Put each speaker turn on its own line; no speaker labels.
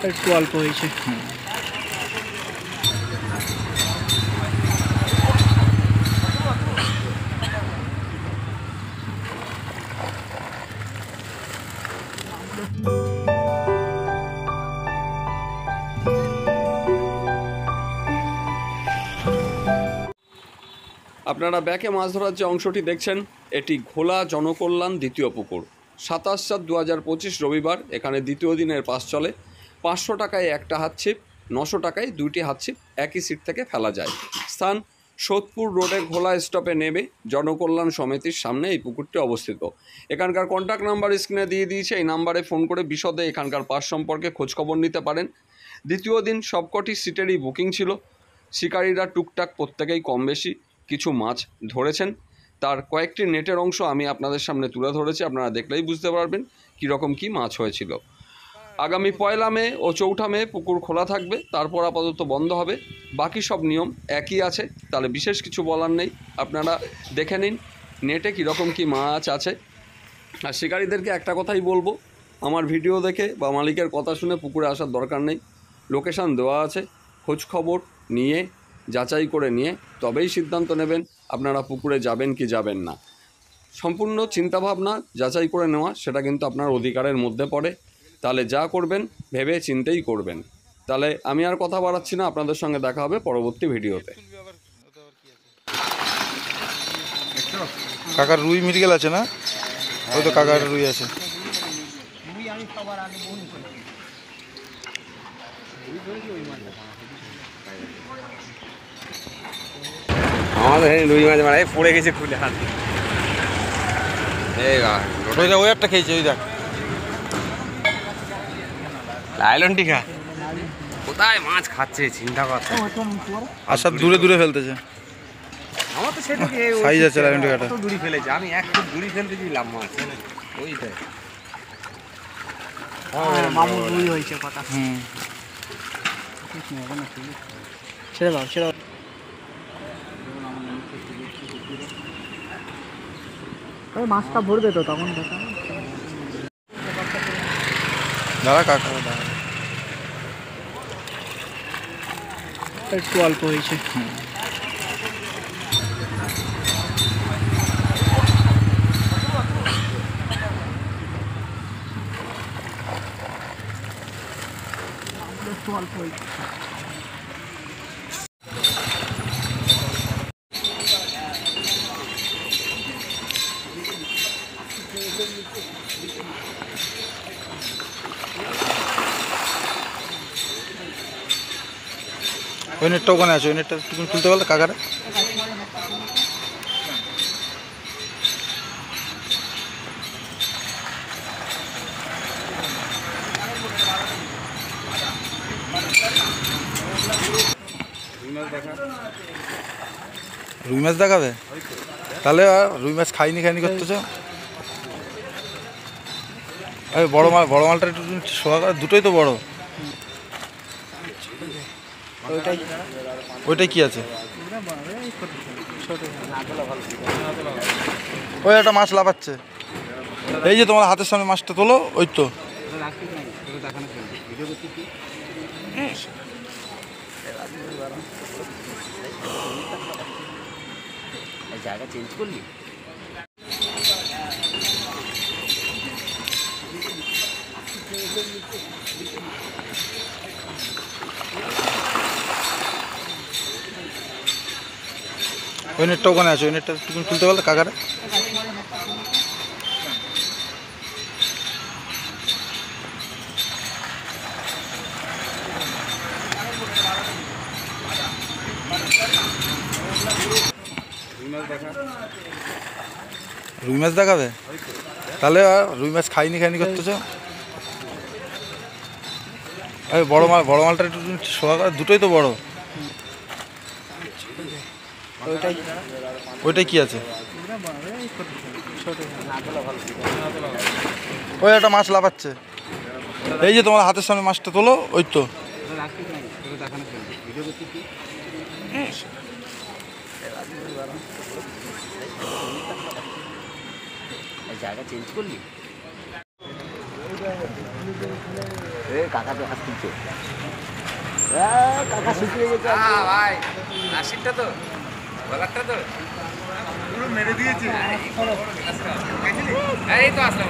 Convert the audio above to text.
একটু অল্প হয়েছে।
আপনারা ব্যাকে মাছ ধরার যে অংশটি দেখছেন এটি ঘোলা জনকল্যাণ দ্বিতীয় পুকুর। 27/4/2025 রবিবার এখানে দ্বিতীয় দিনের পাস চলে। 500 টাকায় একটা হাতছিপ, 900 টাকায় 2টি হাতছিপ একই সিট থেকে ফেলা যায়। স্থান সোদপুর রোডের ঘোলা স্টপে নেমে জনকল্যাণ সমিতির সামনে এই পুকুরটি অবস্থিত। এখানকার কন্ট্যাক্ট নাম্বার স্ক্রিনে দিয়ে দিয়েছে, এই নাম্বারে ফোন করে বিশদে এখানকার পাস সম্পর্কে খোঁজখবর নিতে পারেন। দ্বিতীয় দিন সবকটি সিটেরই বুকিং ছিল। শিকারীরা টুকটাক প্রত্যেকেই কম বেশি কিছু মাছ ধরেছেন। তার কয়েকটি নেটের অংশ আমি আপনাদের সামনে তুলে ধরেছি, আপনারা দেখলেই বুঝতে পারবেন কীরকম কী মাছ হয়েছিল। আগামী 1 মে ও 4 মে পুকুর খোলা থাকবে, তারপর আপাতত বন্ধ হবে। বাকি সব নিয়ম একই আছে, তাহলে বিশেষ কিছু বলার নেই। আপনারা দেখে নিন নেটে কীরকম কী মাছ আছে। আর শিকারীদেরকে একটা কথাই বলবো, আমার ভিডিও দেখে বা মালিকের কথা শুনে পুকুরে আসার দরকার নেই। লোকেশান দেওয়া আছে, খোঁজখবর নিয়ে যাচাই করে নিয়ে তবেই সিদ্ধান্ত নেবেন আপনারা পুকুরে যাবেন কি যাবেন না। সম্পূর্ণ চিন্তাভাবনা যাচাই করে নেওয়া সেটা কিন্তু আপনার অধিকারের মধ্যে পড়ে। তাহলে যা করবেন ভেবে চিন্তেই করবেন। তাহলে আমি আর কথা বাড়াচ্ছি না, আপনাদের সঙ্গে দেখা হবে পরবর্তী ভিডিওতে।
কাকার রুই মৃগেল আছে না? ওই তো কাকার রুই আছে।
আমাদের রুই মাছ মারা পড়ে গেছে খুলে হাত।
ওই একটা খেয়েছে, ওই দেখ
লাইলন টিকা কোথায় মাছ খাচ্ছে চিন্তা করছে।
আর সব দূরে দূরে ফেলতেছে।
আমার তো সেটাকে
সাইজ আছে লাইলন টিকাটা,
দূরি ফেলেছে। আমি এক ফুট দূরি ফেলতে দিলাম মাছ ওইটাই।
মামুর রুই হয়েছে কথা। ছেড়ে দাও ছেড়ে দাও। মাছটা ভরবে তো তখন দেখা।
দাঁড়া কাকা,
একটু অল্প হয়েছে। একটু অল্প হয়েছে।
ওই নেটটা ওখানে আছে, ওই নেটটা তুমি তুলতে পারলে কাকারে। রুই মাছ দেখাবে? তাহলে রুই মাছ খাইনি করতেছ। বড় মাল, বড় মালটা একটু শোয়া করে, দুটোই তো বড়। ওইটাই কি আছে? ওই একটা মাছ লাফাচ্ছে। এই যে তোমার হাতের সামনে মাছটা তোলো, ওই তো।
জায়গা চেঞ্জ করলি?
ওই নেটটা ওখানে আছে, ওই নেটটা তুমি তুলতে পারলে কাকারে। রুই মাছ দেখাবে? তাহলে রুই মাছ খাইনি করতেছ। বড় মাল, বড় মালটা একটু শোয়া করে, দুটোই তো বড়। ওইটাই কি আছে? ওই একটা মাছ লাফাচ্ছে। এই যে তোমার হাতের সামনে মাছটা তোলো, ওই তো।
জায়গা চেঞ্জ করলি? ভাই নাসিরটা তো বলারটা তো পুরো মেরে দিয়েছে এই তো আসলাম